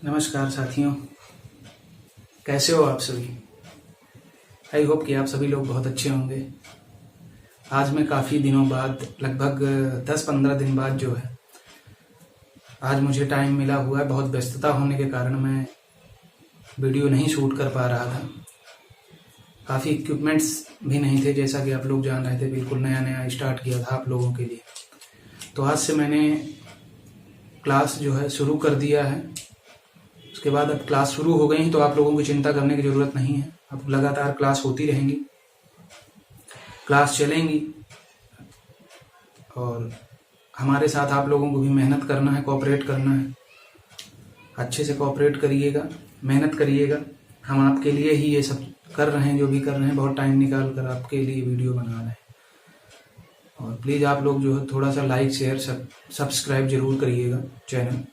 नमस्कार साथियों, कैसे हो आप सभी। आई होप कि आप सभी लोग बहुत अच्छे होंगे। आज मैं काफ़ी दिनों बाद, लगभग 10-15 दिन बाद जो है, आज मुझे टाइम मिला हुआ है। बहुत व्यस्तता होने के कारण मैं वीडियो नहीं शूट कर पा रहा था। काफ़ी इक्विपमेंट्स भी नहीं थे, जैसा कि आप लोग जान रहे थे। बिल्कुल नया नया स्टार्ट किया था आप लोगों के लिए। तो आज से मैंने क्लास जो है शुरू कर दिया है। उसके बाद अब क्लास शुरू हो गई, तो आप लोगों को चिंता करने की ज़रूरत नहीं है। अब लगातार क्लास होती रहेंगी, क्लास चलेंगी और हमारे साथ आप लोगों को भी मेहनत करना है, कोऑपरेट करना है। अच्छे से कोऑपरेट करिएगा, मेहनत करिएगा। हम आपके लिए ही ये सब कर रहे हैं, जो भी कर रहे हैं। बहुत टाइम निकाल कर आपके लिए वीडियो बना रहे हैं। और प्लीज़ आप लोग जो है थोड़ा सा लाइक, शेयर, सब्सक्राइब जरूर करिएगा चैनल।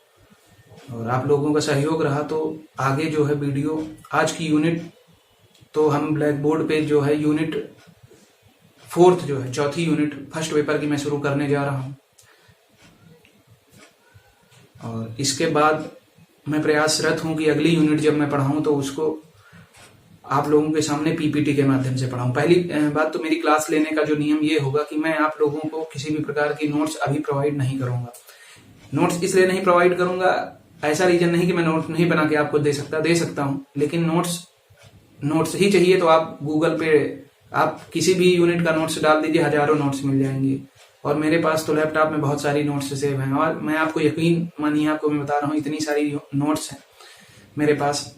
और आप लोगों का सहयोग रहा तो आगे जो है वीडियो, आज की यूनिट तो हम ब्लैक बोर्ड पे जो है यूनिट 4 जो है, चौथी यूनिट फर्स्ट पेपर की मैं शुरू करने जा रहा हूँ। और इसके बाद मैं प्रयासरत हूँ कि अगली यूनिट जब मैं पढ़ाऊँ तो उसको आप लोगों के सामने पीपीटी के माध्यम से पढ़ाऊँ। पहली बात तो मेरी क्लास लेने का जो नियम ये होगा कि मैं आप लोगों को किसी भी प्रकार की नोट्स अभी प्रोवाइड नहीं करूँगा। नोट्स इसलिए नहीं प्रोवाइड करूँगा, ऐसा रीजन नहीं कि मैं नोट्स नहीं बना के आपको दे सकता हूँ, लेकिन नोट्स ही चाहिए तो आप गूगल पे आप किसी भी यूनिट का नोट्स डाल दीजिए, हजारों नोट्स मिल जाएंगे। और मेरे पास तो लैपटॉप में बहुत सारी नोट्स सेव हैं। और मैं आपको यकीन मानिए, आपको मैं बता रहा हूँ, इतनी सारी नोट्स हैं मेरे पास,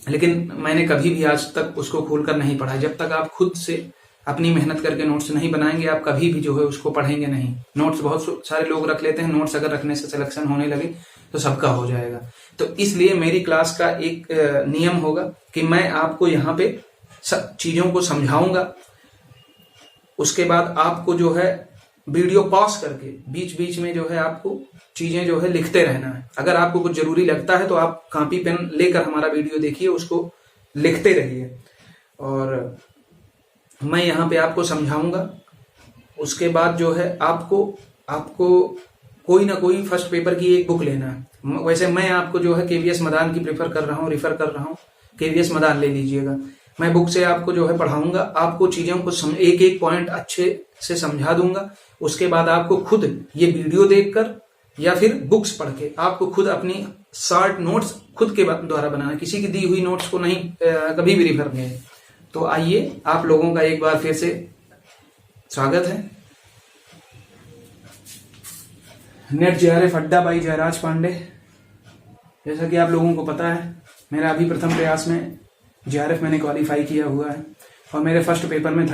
लेकिन मैंने कभी भी आज तक उसको खोलकर नहीं पढ़ा। जब तक आप खुद से अपनी मेहनत करके नोट्स नहीं बनाएंगे, आप कभी भी जो है उसको पढ़ेंगे नहीं। नोट्स बहुत सारे लोग रख लेते हैं, नोट्स अगर रखने से सिलेक्शन होने लगे तो सबका हो जाएगा। तो इसलिए मेरी क्लास का एक नियम होगा कि मैं आपको यहाँ पे सब चीजों को समझाऊंगा। उसके बाद आपको जो है वीडियो पॉज करके बीच बीच में जो है आपको चीजें जो है लिखते रहना है। अगर आपको कुछ जरूरी लगता है तो आप कॉपी पेन लेकर हमारा वीडियो देखिए, उसको लिखते रहिए और मैं यहाँ पे आपको समझाऊंगा। उसके बाद जो है आपको कोई ना कोई फर्स्ट पेपर की एक बुक लेना है। वैसे मैं आपको जो है केवीएस मदान की रेफर कर रहा हूँ। केवीएस मदान ले लीजिएगा। मैं बुक से आपको जो है पढ़ाऊंगा, आपको चीजों को एक एक पॉइंट अच्छे से समझा दूंगा। उसके बाद आपको खुद ये वीडियो देखकर या फिर बुक्स पढ़ के आपको खुद अपनी शॉर्ट नोट्स खुद के द्वारा बनाना, किसी की दी हुई नोट्स को नहीं कभी भी रिफर नहीं। तो आइए, आप लोगों का एक बार फिर से स्वागत है। नेट जेआरएफ अड्डा बाई जयराज पांडे। जैसा कि आप लोगों को पता है, मेरा अभी प्रथम प्रयास में जेआरएफ मैंने क्वालिफाई किया हुआ है और मेरे फर्स्ट पेपर में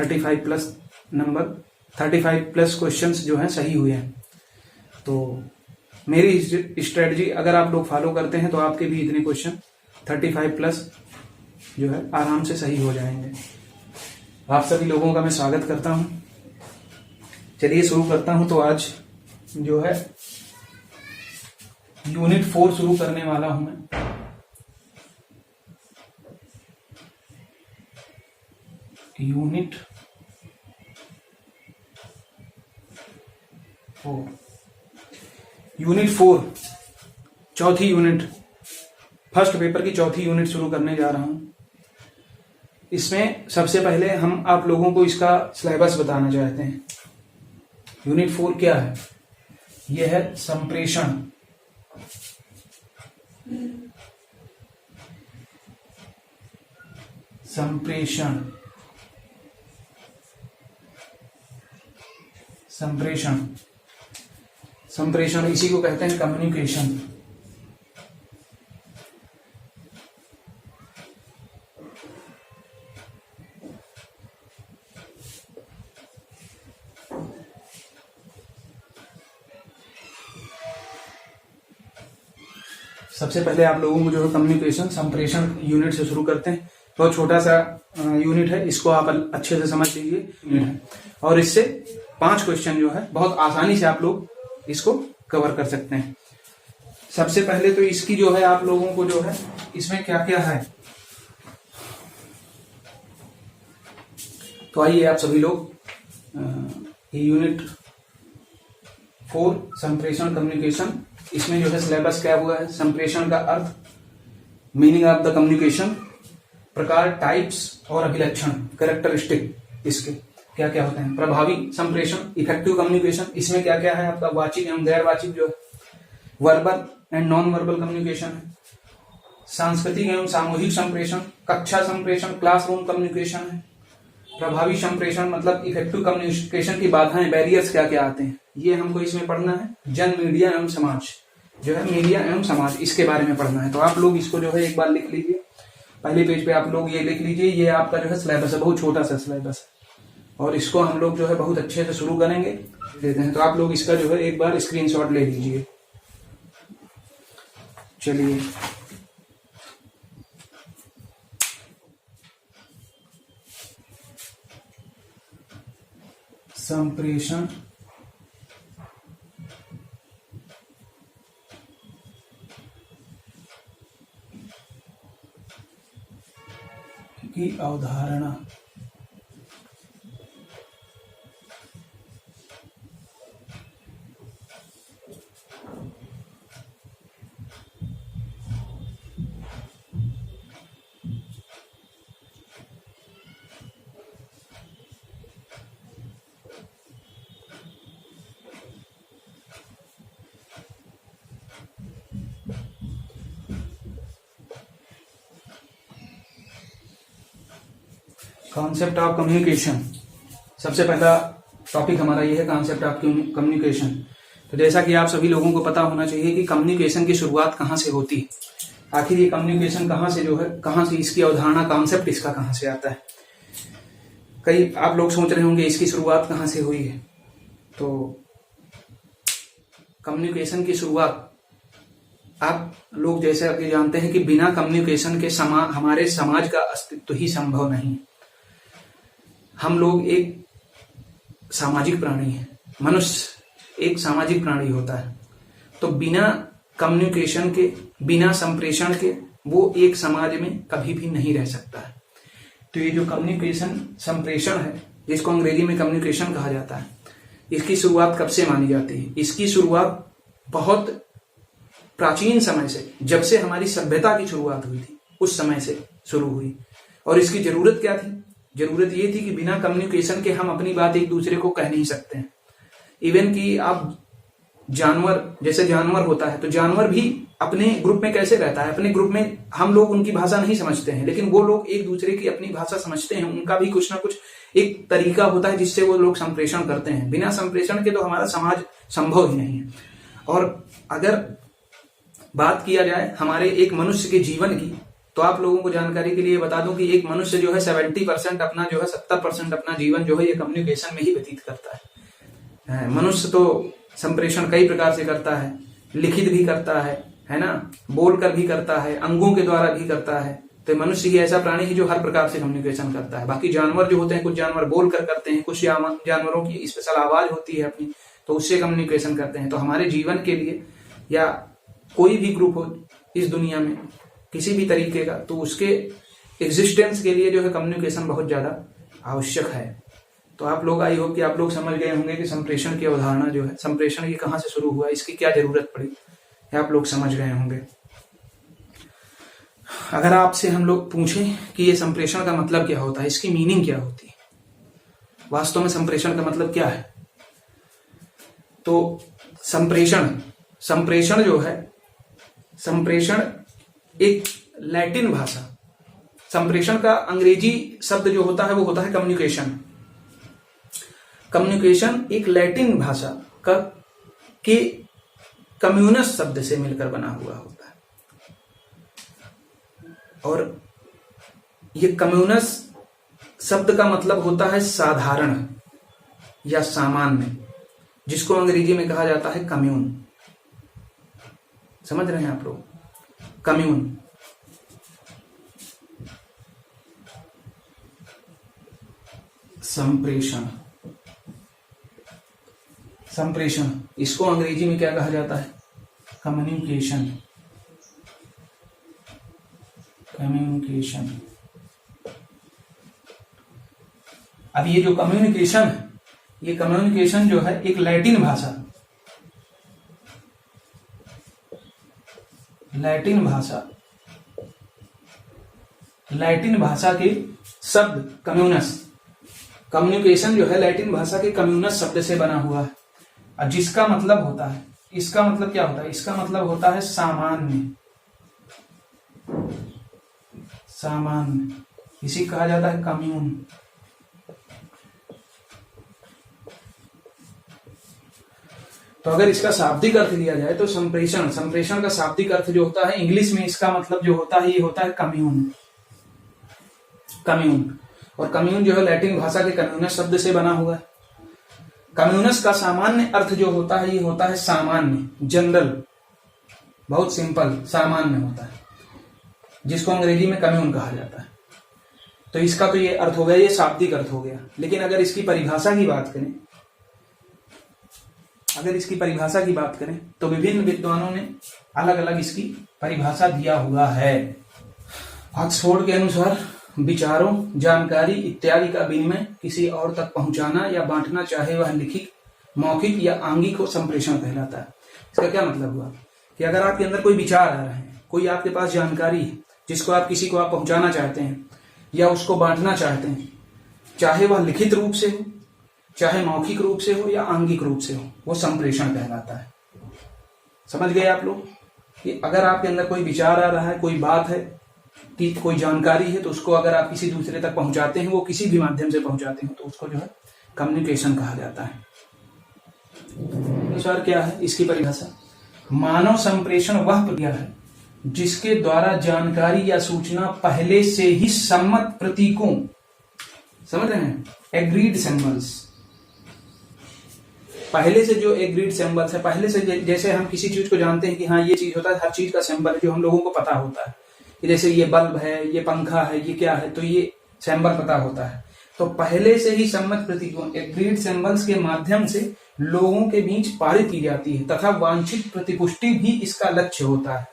35+ क्वेश्चंस जो हैं सही हुए हैं। तो मेरी स्ट्रेटजी अगर आप लोग फॉलो करते हैं तो आपके भी इतने क्वेश्चन 35+ जो है आराम से सही हो जाएंगे। आप सभी लोगों का मैं स्वागत करता हूं। चलिए शुरू करता हूं। तो आज जो है यूनिट 4 शुरू करने वाला हूं मैं। यूनिट 4 चौथी यूनिट, फर्स्ट पेपर की चौथी यूनिट शुरू करने जा रहा हूं। इसमें सबसे पहले हम आप लोगों को इसका सिलेबस बताना चाहते हैं। यूनिट 4 क्या है? यह है संप्रेषण। संप्रेषण इसी को कहते हैं कम्युनिकेशन। सबसे पहले आप लोगों को जो है कम्युनिकेशन संप्रेषण यूनिट से शुरू करते हैं। बहुत छोटा सा यूनिट है, इसको आप अच्छे से समझ लीजिए यूनिट है। और इससे 5 क्वेश्चन जो है बहुत आसानी से आप लोग इसको कवर कर सकते हैं। सबसे पहले तो इसकी जो है आप लोगों को जो है इसमें क्या क्या है, तो आइए आप सभी लोग यूनिट 4 संप्रेषण कम्युनिकेशन इसमें जो है सिलेबस क्या हुआ है, संप्रेषण का अर्थ, मीनिंग ऑफ द कम्युनिकेशन, प्रकार, टाइप्स और अभिलक्षण, कैरेक्टरिस्टिक इसके क्या क्या होते हैं, प्रभावी संप्रेषण, इफेक्टिव कम्युनिकेशन, इसमें क्या क्या है आपका वाचिक एवं गैर वाचिक जो है, verbal and non verbal communication है, सांस्कृतिक एवं सामूहिक संप्रेषण, कक्षा संप्रेषण, क्लासरूम कम्युनिकेशन है, प्रभावी संप्रेषण मतलब इफेक्टिव कम्युनिकेशन की बाधाएं, बैरियर्स क्या क्या आते हैं, ये हमको इसमें पढ़ना है। जन, मीडिया एवं समाज जो है, मीडिया एवं समाज, इसके बारे में पढ़ना है। तो आप लोग इसको जो है एक बार लिख लीजिए, पहले पेज पे आप लोग ये लिख लीजिए, ये आपका जो है सिलेबस है, बहुत छोटा सा सिलेबस है और इसको हम लोग जो है बहुत अच्छे से शुरू करेंगे, लेते हैं। तो आप लोग इसका जो है एक बार स्क्रीनशॉट ले लीजिए। चलिए, संप्रेषण की अवधारणा, कॉन्सेप्ट ऑफ कम्युनिकेशन। सबसे पहला टॉपिक हमारा ये है कॉन्सेप्ट ऑफ कम्युनिकेशन। तो जैसा कि आप सभी लोगों को पता होना चाहिए कि कम्युनिकेशन की शुरुआत कहाँ से होती है, आखिर ये कम्युनिकेशन कहाँ से जो है, कहाँ से इसकी अवधारणा, कॉन्सेप्ट इसका कहाँ से आता है। कई आप लोग सोच रहे होंगे इसकी शुरुआत कहाँ से हुई है। तो कम्युनिकेशन की शुरुआत आप लोग जैसे अभी जानते हैं कि बिना कम्युनिकेशन के हमारे समाज का अस्तित्व ही संभव नहीं। हम लोग एक सामाजिक प्राणी हैं, मनुष्य एक सामाजिक प्राणी होता है। तो बिना कम्युनिकेशन के, बिना संप्रेषण के वो एक समाज में कभी भी नहीं रह सकता है। तो ये जो कम्युनिकेशन, संप्रेषण है, जिसको अंग्रेजी में कम्युनिकेशन कहा जाता है, इसकी शुरुआत कब से मानी जाती है? इसकी शुरुआत बहुत प्राचीन समय से, जब से हमारी सभ्यता की शुरुआत हुई थी उस समय से शुरू हुई। और इसकी जरूरत क्या थी? जरूरत ये थी कि बिना कम्युनिकेशन के हम अपनी बात एक दूसरे को कह नहीं सकते हैं। इवन कि आप जानवर, जैसे जानवर होता है, तो जानवर भी अपने ग्रुप में कैसे रहता है, अपने ग्रुप में हम लोग उनकी भाषा नहीं समझते हैं, लेकिन वो लोग एक दूसरे की अपनी भाषा समझते हैं। उनका भी कुछ ना कुछ एक तरीका होता है जिससे वो लोग संप्रेषण करते हैं। बिना संप्रेषण के तो हमारा समाज संभव ही नहीं है। और अगर बात किया जाए हमारे एक मनुष्य के जीवन की, तो आप लोगों को जानकारी के लिए बता दूं कि एक मनुष्य जो है 70% अपना जो है 70% अपना जीवन जो है ये कम्युनिकेशन में ही व्यतीत करता है। मनुष्य तो संप्रेषण कई प्रकार से करता है, लिखित भी करता है ना, बोलकर भी करता है, अंगों के द्वारा भी करता है। तो मनुष्य ही ऐसा प्राणी है जो हर प्रकार से कम्युनिकेशन करता है। बाकी जानवर जो होते हैं, कुछ जानवर बोल कर करते हैं, कुछ जानवरों की स्पेशल आवाज होती है अपनी, तो उससे कम्युनिकेशन करते हैं। तो हमारे जीवन के लिए या कोई भी ग्रुप हो इस दुनिया में किसी भी तरीके का, तो उसके एग्जिस्टेंस के लिए जो है कम्युनिकेशन बहुत ज्यादा आवश्यक है। तो आप लोग, आई होप कि आप लोग समझ गए होंगे कि संप्रेषण की अवधारणा जो है, संप्रेषण ये कहाँ से शुरू हुआ, इसकी क्या जरूरत पड़ी, आप लोग समझ गए होंगे। अगर आपसे हम लोग पूछें कि ये संप्रेषण का मतलब क्या होता है, इसकी मीनिंग क्या होती है, वास्तव में संप्रेषण का मतलब क्या है, तो संप्रेषण जो है, संप्रेषण एक लैटिन भाषा, संप्रेषण का अंग्रेजी शब्द जो होता है वो होता है कम्युनिकेशन। कम्युनिकेशन एक लैटिन भाषा का के कम्युनस शब्द से मिलकर बना हुआ होता है। और ये कम्युनस शब्द का मतलब होता है साधारण या सामान्य, जिसको अंग्रेजी में कहा जाता है कम्यून। समझ रहे हैं आप लोग? कम्यून। संप्रेषण, संप्रेषण इसको अंग्रेजी में क्या कहा जाता है? कम्युनिकेशन। कम्युनिकेशन। अब ये जो कम्युनिकेशन है, ये कम्युनिकेशन जो है एक लैटिन भाषा, लैटिन भाषा के शब्द कम्युनस, कम्युनिकेशन जो है लैटिन भाषा के कम्युनस शब्द से बना हुआ है, और जिसका मतलब होता है, इसका मतलब क्या होता है, इसका मतलब होता है सामान्य, इसी कहा जाता है कम्यून। तो अगर इसका शाब्दिक अर्थ लिया जाए तो संप्रेषण का शाब्दिक अर्थ जो होता है इंग्लिश में, इसका मतलब जो होता है ये होता है कम्यून। और कम्यून जो है लैटिन भाषा के कम्यूनस शब्द से बना हुआ है। कम्यूनस का सामान्य अर्थ जो होता है ये होता है सामान्य, जनरल, बहुत सिंपल, सामान्य होता है, जिसको अंग्रेजी में कम्यून कहा जाता है। तो इसका तो ये अर्थ हो गया, ये शाब्दिक अर्थ हो गया। लेकिन अगर इसकी परिभाषा की बात करें, तो विभिन्न विद्वानों ने अलग अलग इसकी परिभाषा दिया हुआ है। ऑक्सफोर्ड के अनुसार विचारों, जानकारी इत्यादि का विनिमय किसी और तक पहुंचाना या बांटना, चाहे वह लिखित, मौखिक या आंगिक हो, संप्रेषण कहलाता है। इसका क्या मतलब हुआ कि अगर आपके अंदर कोई विचार आ रहे हैं, कोई आपके पास जानकारी है जिसको आप किसी को आप पहुंचाना चाहते हैं या उसको बांटना चाहते हैं, चाहे वह लिखित रूप से हो, चाहे मौखिक रूप से हो या आंगिक रूप से हो, वो संप्रेषण कहलाता है। समझ गए आप लोग कि अगर आपके अंदर कोई विचार आ रहा है, कोई बात है कि कोई जानकारी है, तो उसको अगर आप किसी दूसरे तक पहुंचाते हैं, वो किसी भी माध्यम से पहुंचाते हैं, तो उसको जो है कम्युनिकेशन कहा जाता है। अनुसार क्या है इसकी परिभाषा? मानव संप्रेषण वह प्रक्रिया है जिसके द्वारा जानकारी या सूचना पहले से ही सम्मत प्रतीकों, समझ रहे हैं, एग्रीड सिंबल्स, पहले से जो एग्रीड सिंबल्स है, पहले से जैसे हम किसी चीज को जानते हैं कि हाँ ये चीज होता है, हर चीज का सिंबल जो हम लोगों को पता होता है, जैसे ये बल्ब है, ये पंखा है, ये क्या है, तो ये सिंबल पता होता है। तो पहले से ही सम्मत प्रतीकों, एग्रीड सिंबल्स के माध्यम से लोगों के बीच पारित की जाती है तथा वांछित प्रतिपुष्टि भी इसका लक्ष्य होता है।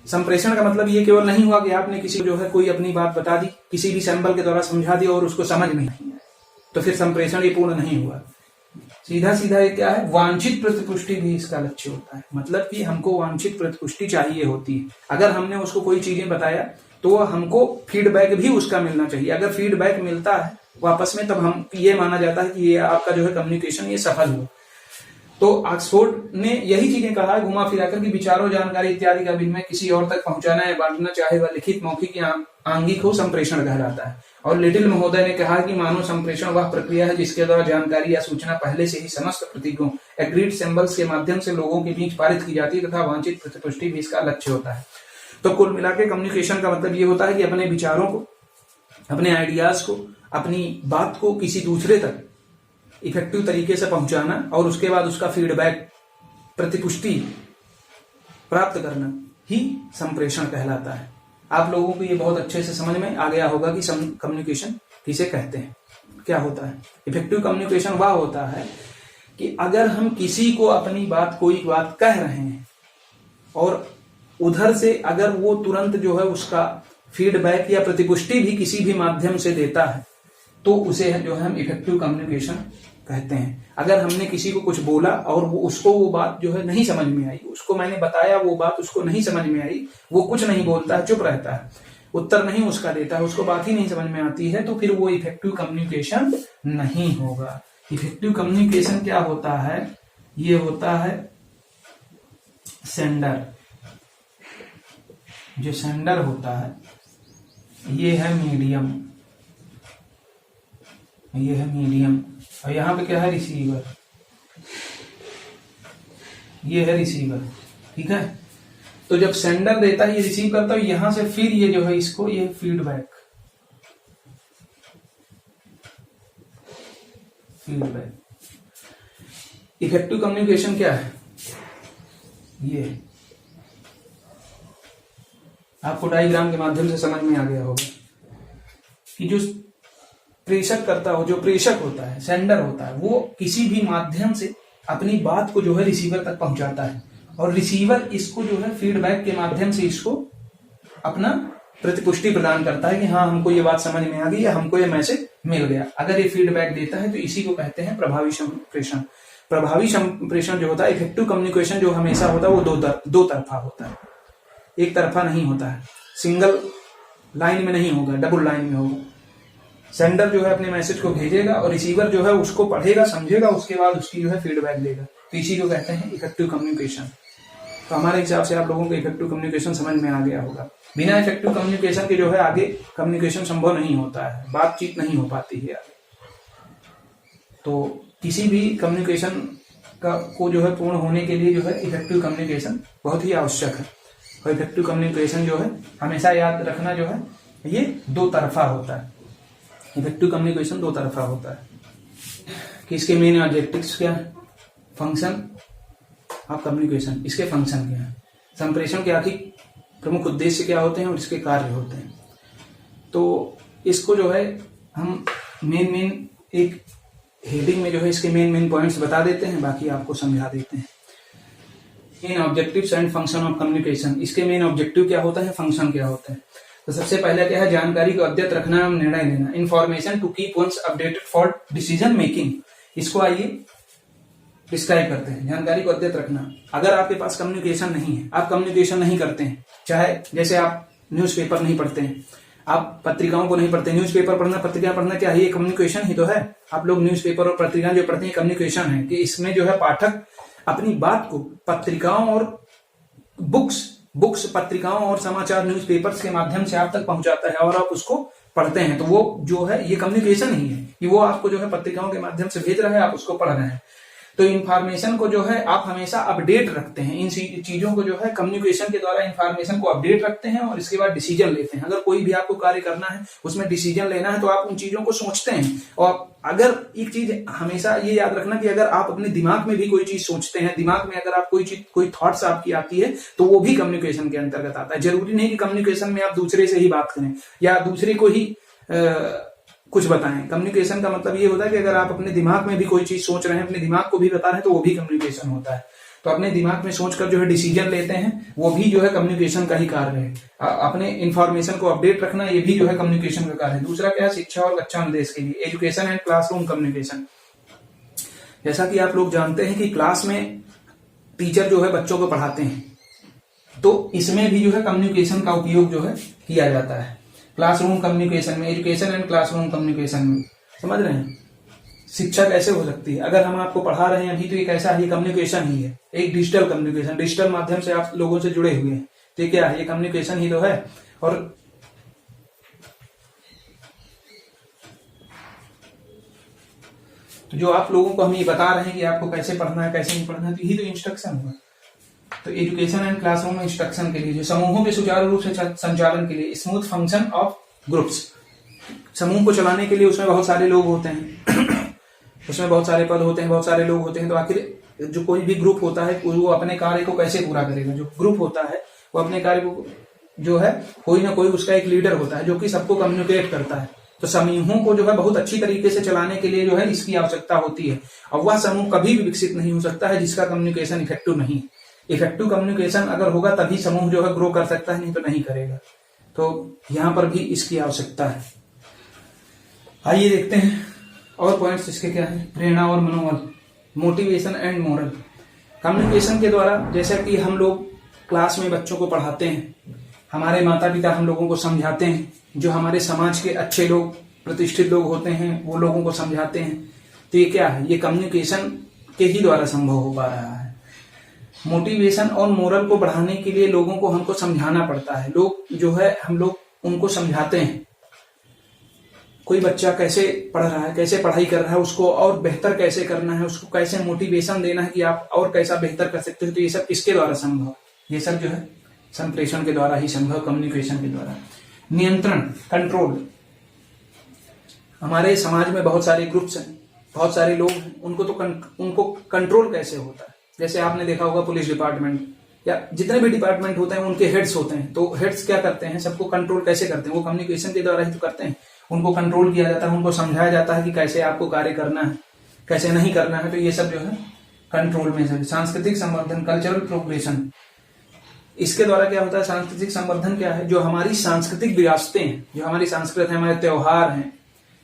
संप्रेषण का मतलब ये केवल नहीं हुआ कि आपने किसी जो है कोई अपनी बात बता दी, किसी भी सिंबल के द्वारा समझा दी और उसको समझ में नहीं आया, तो फिर संप्रेषण ये पूर्ण नहीं हुआ। सीधा ये क्या है, वांछित प्रतिपुष्टि भी इसका लक्ष्य होता है। मतलब कि हमको वांछित प्रतिपुष्टि चाहिए होती है। अगर हमने उसको कोई चीजें बताया तो हमको फीडबैक भी उसका मिलना चाहिए। अगर फीडबैक मिलता है वापस में, तब हम ये माना जाता है कि ये आपका जो है कम्युनिकेशन ये सफल हुआ। तो ऑक्सफोर्ड ने यही चीजें कहा है घुमा फिराकर कि विचारों, जानकारी इत्यादि का विनिमय किसी और तक पहुंचाना या बांटना, चाहे वह लिखित, मौखिक या आंगिक हो, संप्रेषण कहलाता है। और लिटिल महोदय ने कहा कि मानव संप्रेषण वह प्रक्रिया है जिसके द्वारा जानकारी या सूचना पहले से ही समस्त प्रतीकों, एग्रीड सिंबल्स के माध्यम से लोगों के बीच पारित की जाती है तथा वांछित प्रतिपुष्टि भी इसका लक्ष्य होता है। तो कुल मिलाकर कम्युनिकेशन का मतलब ये होता है कि अपने विचारों को, अपने आइडियाज को, अपनी बात को किसी दूसरे तक इफेक्टिव तरीके से पहुंचाना और उसके बाद उसका फीडबैक, प्रतिपुष्टि प्राप्त करना ही संप्रेषण कहलाता है। आप लोगों को ये बहुत अच्छे से समझ में आ गया होगा कि कम्युनिकेशन किसे कहते हैं, क्या होता है। इफेक्टिव कम्युनिकेशन वह होता है कि अगर हम किसी को अपनी बात, कोई बात कह रहे हैं और उधर से अगर वो तुरंत जो है उसका फीडबैक या प्रतिपुष्टि भी किसी भी माध्यम से देता है, तो उसे जो है हम इफेक्टिव कम्युनिकेशन कहते हैं। अगर हमने किसी को कुछ बोला और उसको वो बात जो है नहीं समझ में आई, उसको मैंने बताया, वो बात उसको नहीं समझ में आई, वो कुछ नहीं बोलता है, चुप रहता है, उत्तर नहीं उसका देता है, उसको बात ही नहीं समझ में आती है, तो फिर वो इफेक्टिव कम्युनिकेशन नहीं होगा। इफेक्टिव कम्युनिकेशन क्या होता है? ये होता है सेंडर, जो सेंडर होता है ये है मीडियम, ये है मीडियम, और यहां पे क्या है, रिसीवर, ये है रिसीवर, ठीक है। तो जब सेंडर देता है, ये रिसीव करता है, यहां से फिर ये जो है इसको, ये फीडबैक, इफेक्टिव कम्युनिकेशन क्या है? ये आपको डायग्राम के माध्यम से समझ में आ गया होगा कि जो प्रेषक करता हो, जो प्रेषक होता है, सेंडर होता है, वो किसी भी माध्यम से अपनी बात को जो है रिसीवर तक पहुंचाता है और रिसीवर इसको जो है फीडबैक के माध्यम से इसको अपना प्रतिपुष्टि प्रदान करता है कि हाँ हमको ये बात समझ में आ गई या हमको ये मैसेज मिल गया। अगर ये फीडबैक देता है तो इसी को कहते हैं प्रभावी संप्रेषण। प्रभावी संप्रेषण जो होता है, इफेक्टिव कम्युनिकेशन जो हमेशा होता है, वो दो तरफा होता है। एक तरफा नहीं होता है, सिंगल लाइन में नहीं होगा, डबल लाइन में होगा। सेंडर जो है अपने मैसेज को भेजेगा और रिसीवर जो है उसको पढ़ेगा, समझेगा, उसके बाद उसकी जो है फीडबैक देगा। तो इसी को कहते हैं इफेक्टिव कम्युनिकेशन। तो हमारे हिसाब से आप लोगों को इफेक्टिव कम्युनिकेशन समझ में आ गया होगा। बिना इफेक्टिव कम्युनिकेशन के जो है आगे कम्युनिकेशन संभव नहीं होता है, बातचीत नहीं हो पाती है आगे। तो किसी भी कम्युनिकेशन को जो है पूर्ण होने के लिए जो है इफेक्टिव कम्युनिकेशन बहुत ही आवश्यक है। और इफेक्टिव कम्युनिकेशन जो है हमेशा याद रखना जो है ये दो तरफा होता है। इफेक्टिव कम्युनिकेशन दो तरफा होता है कि इसके मेन ऑब्जेक्टिव्स क्या है, फंक्शन ऑफ कम्युनिकेशन, इसके फंक्शन क्या है, संप्रेषण के आखिर प्रमुख उद्देश्य क्या होते हैं और इसके कार्य होते हैं। तो इसको जो है हम मेन एक हेडिंग में जो है इसके मेन पॉइंट्स बता देते हैं, बाकी आपको समझा देते हैं। Main objectives and function of communication, इसके मेन ऑब्जेक्टिव क्या होता है, फंक्शन क्या होता है। तो सबसे पहले क्या है, जानकारी को अद्यत रखना एवं निर्णय लेना, information to keep once updated for decision making. इसको आइए डिस्क्राइब करते हैं। जानकारी को अद्यत रखना, अगर आपके पास कम्युनिकेशन नहीं है, आप कम्युनिकेशन नहीं करते हैं, चाहे जैसे आप न्यूज़पेपर नहीं पढ़ते हैं, आप पत्रिकाओं को नहीं पढ़ते, न्यूज़पेपर पढ़ना, पत्रिका पढ़ना क्या है, ये कम्युनिकेशन ही तो है। आप लोग न्यूज़पेपर और पत्रिकाएं जो पढ़ते हैं कम्युनिकेशन है, कि इसमें जो है पाठक अपनी बात को पत्रिकाओं और बुक्स पत्रिकाओं और समाचार न्यूज़पेपर्स के माध्यम से आप तक पहुंचाता है और आप उसको पढ़ते हैं। तो वो जो है ये कम्युनिकेशन ही है कि वो आपको जो है पत्रिकाओं के माध्यम से भेज रहा है, आप उसको पढ़ रहे हैं। तो इन्फॉर्मेशन को जो है आप हमेशा अपडेट रखते हैं, इन चीजों को जो है कम्युनिकेशन के द्वारा इन्फॉर्मेशन को अपडेट रखते हैं और इसके बाद डिसीजन लेते हैं। अगर कोई भी आपको कार्य करना है, उसमें डिसीजन लेना है, तो आप उन चीजों को सोचते हैं। और अगर एक चीज हमेशा ये याद रखना कि अगर आप अपने दिमाग में भी कोई चीज सोचते हैं, दिमाग में अगर आप कोई थॉट्स आपकी आती है, तो वो भी कम्युनिकेशन के अंतर्गत आता है। जरूरी नहीं कि कम्युनिकेशन में आप दूसरे से ही बात करें या दूसरे को ही कुछ बताएं। कम्युनिकेशन का मतलब ये होता है कि अगर आप अपने दिमाग में भी कोई चीज सोच रहे हैं, अपने दिमाग को भी बता रहे हैं, तो वो भी कम्युनिकेशन होता है। तो अपने दिमाग में सोचकर जो है डिसीजन लेते हैं, वो भी जो है कम्युनिकेशन का ही कार्य है। अपने इंफॉर्मेशन को अपडेट रखना, ये भी जो है कम्युनिकेशन का कार्य है। दूसरा क्या है, शिक्षा और कक्षा निर्देश के लिए, एजुकेशन एंड क्लासरूम कम्युनिकेशन। जैसा कि आप लोग जानते हैं कि क्लास में टीचर जो है बच्चों को पढ़ाते हैं, तो इसमें भी जो है कम्युनिकेशन का उपयोग जो है किया जाता है। क्लासरूम कम्युनिकेशन में, एजुकेशन एंड क्लासरूम कम्युनिकेशन में, समझ रहे हैं, शिक्षा कैसे हो सकती है। अगर हम आपको पढ़ा रहे हैं अभी, तो ये कैसा है, ये कम्युनिकेशन ही है, एक डिजिटल कम्युनिकेशन, डिजिटल माध्यम से आप लोगों से जुड़े हुए हैं, तो ये क्या है, ये कम्युनिकेशन ही तो है। और तो जो आप लोगों को हम ये बता रहे हैं कि आपको कैसे पढ़ना है, कैसे नहीं पढ़ना है, तो यही तो इंस्ट्रक्शन हुआ। तो एजुकेशन एंड क्लासरूम इंस्ट्रक्शन के लिए, जो समूहों के सुचारू रूप से संचालन के लिए, स्मूथ फंक्शन ऑफ ग्रुप्स, समूह को चलाने के लिए उसमें बहुत सारे लोग होते हैं उसमें बहुत सारे पद होते हैं, बहुत सारे लोग होते हैं। तो आखिर जो कोई भी ग्रुप होता है वो अपने कार्य को कैसे पूरा करेगा। जो ग्रुप होता है वो अपने कार्य को जो है, कोई ना कोई उसका एक लीडर होता है जो कि सबको कम्युनिकेट करता है। तो समूहों को जो है बहुत अच्छी तरीके से चलाने के लिए जो है इसकी आवश्यकता होती है। और वह समूह कभी भी विकसित नहीं हो सकता है जिसका कम्युनिकेशन इफेक्टिव नहीं। इफेक्टिव कम्युनिकेशन अगर होगा तभी समूह जो है ग्रो कर सकता है, नहीं तो नहीं करेगा। तो यहां पर भी इसकी आवश्यकता है। आइए देखते हैं और पॉइंट्स इसके क्या है। प्रेरणा और मनोबल, मोटिवेशन एंड मोरल। कम्युनिकेशन के द्वारा, जैसा कि हम लोग क्लास में बच्चों को पढ़ाते हैं, हमारे माता पिता हम लोगों को समझाते हैं, जो हमारे समाज के अच्छे लोग, प्रतिष्ठित लोग होते हैं, वो लोगों को समझाते हैं। तो ये क्या है, ये कम्युनिकेशन के ही द्वारा संभव हो पा रहा है। मोटिवेशन और मोरल को बढ़ाने के लिए लोगों को हमको समझाना पड़ता है। लोग जो है हम लोग उनको समझाते हैं, कोई बच्चा कैसे पढ़ रहा है, कैसे पढ़ाई कर रहा है, उसको और बेहतर कैसे करना है, उसको कैसे मोटिवेशन देना है कि आप और कैसा बेहतर कर सकते हो। तो ये सब किसके द्वारा संभव, ये सब जो है संप्रेषण के द्वारा ही संभव, कम्युनिकेशन के द्वारा। नियंत्रण, कंट्रोल। हमारे समाज में बहुत सारे ग्रुप्स हैं, बहुत सारे लोग हैं, उनको कंट्रोल कैसे होता है। जैसे आपने देखा होगा पुलिस डिपार्टमेंट या जितने भी डिपार्टमेंट होते हैं उनके हेड्स होते हैं। तो हेड्स क्या करते हैं, सबको कंट्रोल कैसे करते हैं, वो कम्युनिकेशन के द्वारा ही तो करते हैं। उनको कंट्रोल किया जाता है, उनको समझाया जाता है कि कैसे आपको कार्य करना है, कैसे नहीं करना है। तो ये सब जो है कंट्रोल में है। सांस्कृतिक संवर्धन, कल्चरल प्रोग्रेशन, इसके द्वारा क्या होता है, सांस्कृतिक संवर्धन क्या है, जो हमारी सांस्कृतिक विरासतें हैं, जो हमारी संस्कृत है, हमारे त्योहार हैं,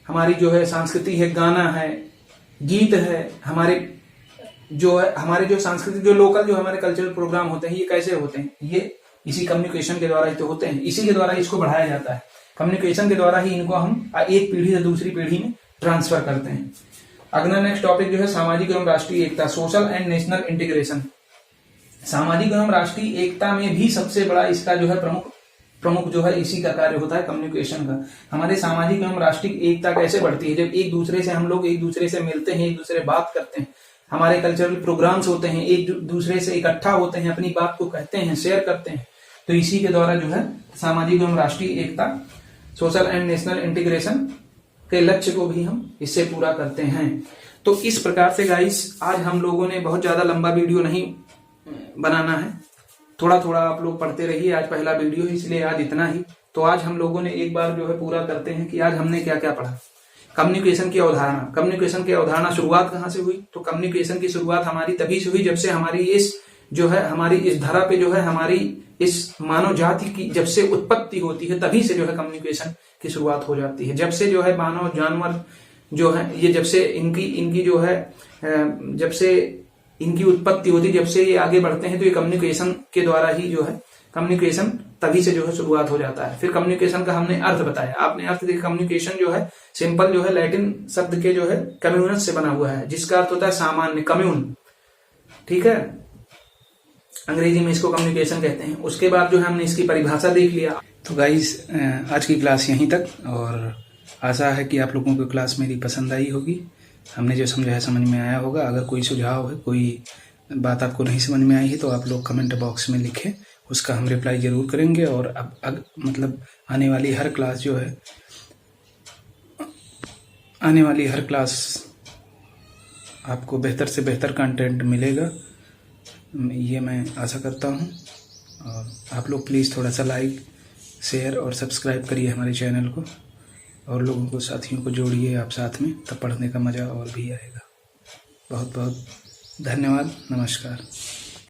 हमारी जो है संस्कृति है, गाना है, गीत है, हमारे जो सांस्कृतिक जो लोकल जो हमारे कल्चरल प्रोग्राम होते हैं, ये कैसे होते हैं, ये इसी कम्युनिकेशन के द्वारा ही तो होते हैं, इसी के द्वारा इसको बढ़ाया जाता है। कम्युनिकेशन के द्वारा ही इनको हम एक पीढ़ी से दूसरी पीढ़ी में ट्रांसफर करते हैं। अगला नेक्स्ट टॉपिक जो है सामाजिक एवं राष्ट्रीय एकता, सोशल एंड नेशनल इंटीग्रेशन। सामाजिक एवं राष्ट्रीय एकता में भी सबसे बड़ा इसका जो है प्रमुख जो है इसी का कार्य होता है कम्युनिकेशन का। हमारे सामाजिक एवं राष्ट्रीय एकता कैसे बढ़ती है? जब एक दूसरे से हम लोग एक दूसरे से मिलते हैं, एक दूसरे बात करते हैं, हमारे कल्चरल प्रोग्राम्स होते हैं, एक दूसरे से इकट्ठा होते हैं, अपनी बात को कहते हैं, शेयर करते हैं, तो इसी के द्वारा जो है सामाजिक एवं राष्ट्रीय एकता, सोशल एंड नेशनल इंटीग्रेशन के लक्ष्य को भी हम इससे पूरा करते हैं। तो इस प्रकार से गाइस आज हम लोगों ने बहुत ज्यादा लंबा वीडियो नहीं बनाना है, थोड़ा थोड़ा आप लोग पढ़ते रहिए। आज पहला वीडियो है इसलिए आज इतना ही। तो आज हम लोगों ने एक बार जो है पूरा करते हैं कि आज हमने क्या क्या पढ़ा। कम्युनिकेशन की अवधारणा, कम्युनिकेशन की अवधारणा शुरुआत कहाँ से हुई? तो कम्युनिकेशन की शुरुआत हमारी तभी से हुई जब से हमारी इस धरा पे जो है हमारी इस मानव जाति की जब से उत्पत्ति होती है, तभी से जो है कम्युनिकेशन की शुरुआत हो जाती है। जब से जो है मानव जानवर जो है ये जब से इनकी जो है जब से इनकी उत्पत्ति होती, जब से ये आगे बढ़ते हैं, तो ये कम्युनिकेशन के द्वारा ही जो है कम्युनिकेशन तभी से जो है शुरुआत हो जाता है। फिर कम्युनिकेशन का हमने अर्थ बताया, आपने अर्थ देखा। कम्युनिकेशन जो है सिंपल जो है लैटिन शब्द के जो है कम्युनस से बना हुआ है, जिसका अर्थ होता है सामान्य, कम्यून, ठीक है, अंग्रेजी में इसको कम्युनिकेशन कहते हैं। उसके बाद जो है हमने इसकी परिभाषा देख लिया। तो गाइस आज की क्लास यहीं तक, और आशा है कि आप लोगों को क्लास मेरी पसंद आई होगी। हमने जो समझाया समझ में आया होगा। अगर कोई सुझाव है, कोई बात आपको नहीं समझ में आई है, तो आप लोग कमेंट बॉक्स में लिखें, उसका हम रिप्लाई जरूर करेंगे। और अब मतलब आने वाली हर क्लास आपको बेहतर से बेहतर कंटेंट मिलेगा, ये मैं आशा करता हूँ। और आप लोग प्लीज़ थोड़ा सा लाइक, शेयर और सब्सक्राइब करिए हमारे चैनल को, और लोगों को, साथियों को जोड़िए आप साथ में, तब पढ़ने का मज़ा और भी आएगा। बहुत बहुत धन्यवाद, नमस्कार।